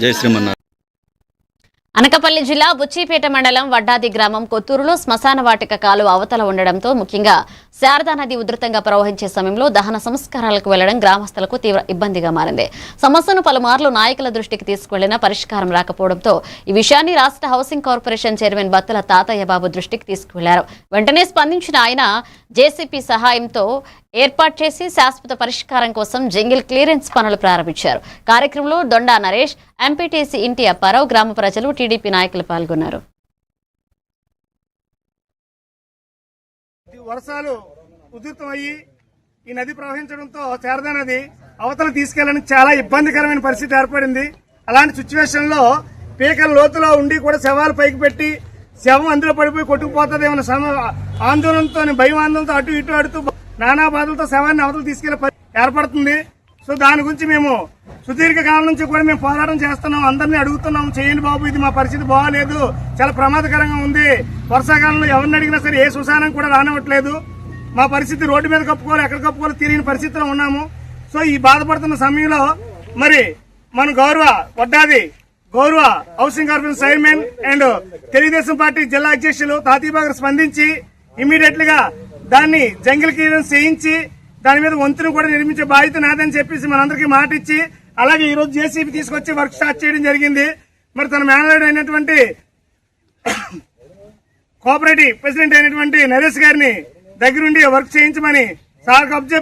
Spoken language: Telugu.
జై శ్రీమన్నారాయణ. అనకాపల్లి జిల్లా బుచ్చిపేట మండలం వడ్డాది గ్రామం కొత్తూరులో శ్మశాన వాటిక కాలువ అవతల ఉండడంతో ముఖ్యంగా శారదా నది ఉధృతంగా ప్రవహించే సమయంలో దహన సంస్కారాలకు వెళ్లడం గ్రామస్తులకు తీవ్ర ఇబ్బందిగా మారింది. సమస్యను పలుమార్లు నాయకుల దృష్టికి తీసుకువెళ్లినా పరిష్కారం రాకపోవడంతో ఈ విషయాన్ని రాష్ట్ర హౌసింగ్ కార్పొరేషన్ చైర్మన్ బత్తుల తాతయ్య బాబు దృష్టికి తీసుకువెళ్లారు. వెంటనే స్పందించిన ఆయన జేసీపీ సహాయంతో ఏర్పాటు చేసి శాశ్వత పరిష్కారం కోసం జంగిల్ క్లియరెన్స్ పనులు ప్రారంభించారు. కార్యక్రమంలో దొండా నరేష్, ఎంపీటీసీ ఇంటి అప్పారావు, గ్రామ ప్రజలు, టీడీపీ నాయకులు పాల్గొన్నారు. వర్షాలు ఉధృతమయ్యి ఈ నది ప్రవహించడంతో శారదా నది అవతల తీసుకెళ్లడానికి చాలా ఇబ్బందికరమైన పరిస్థితి ఏర్పడింది. అలాంటి సిచ్యువేషన్ లో పీకల లోతులో ఉండి కూడా శవాలు పైకి పెట్టి శవం అందులో పడిపోయి కొట్టుకుపోతుందేమన్న ఆందోళనతో భయం ఆందోళనతో అటు ఇటు అడుతూ నానా బాధలతో శవాన్ని అవతల తీసుకెళ్లే ఏర్పడుతుంది. సో దాని గురించి మేము సుదీర్ఘ కాలం నుంచి కూడా మేము పోరాటం చేస్తున్నాం. అందరినీ అడుగుతున్నాం, చేయండి బాబు, ఇది మా పరిస్థితి బాగాలేదు, చాలా ప్రమాదకరంగా ఉంది. వర్షాకాలంలో ఎవరిని అడిగినా సరే ఏ శ్మశానం కూడా రానివ్వట్లేదు. మా పరిస్థితి రోడ్డు మీద కప్పుకోవాలి, ఎక్కడ కప్పుకోవాలి తెలియని పరిస్థితిలో ఉన్నాము. సో ఈ బాధపడుతున్న సమయంలో మరి మన వడ్డాది గౌరవ housing corporation chairman and Telugu Desam party జిల్లా అధ్యక్షులు తాతీబాగర్ స్పందించి ఇమీడియట్ గా దాన్ని జంగిల్ క్లియరెన్స్ చేయించి దాని మీద వంతును కూడా నిర్మించే బాధ్యత నాదని చెప్పేసి మనందరికీ మాట ఇచ్చి అలాగే ఈ రోజు జేసీబీ తీసుకొచ్చి వర్క్ స్టార్ట్ చేయడం జరిగింది. మరి తన మేనేజర్ అయినటువంటి కోఆపరేటివ్ ప్రెసిడెంట్ అయినటువంటి నరేష్ గారిని దగ్గరుండి వర్క్ చేయించమని సార్ అబ్జెక్ట్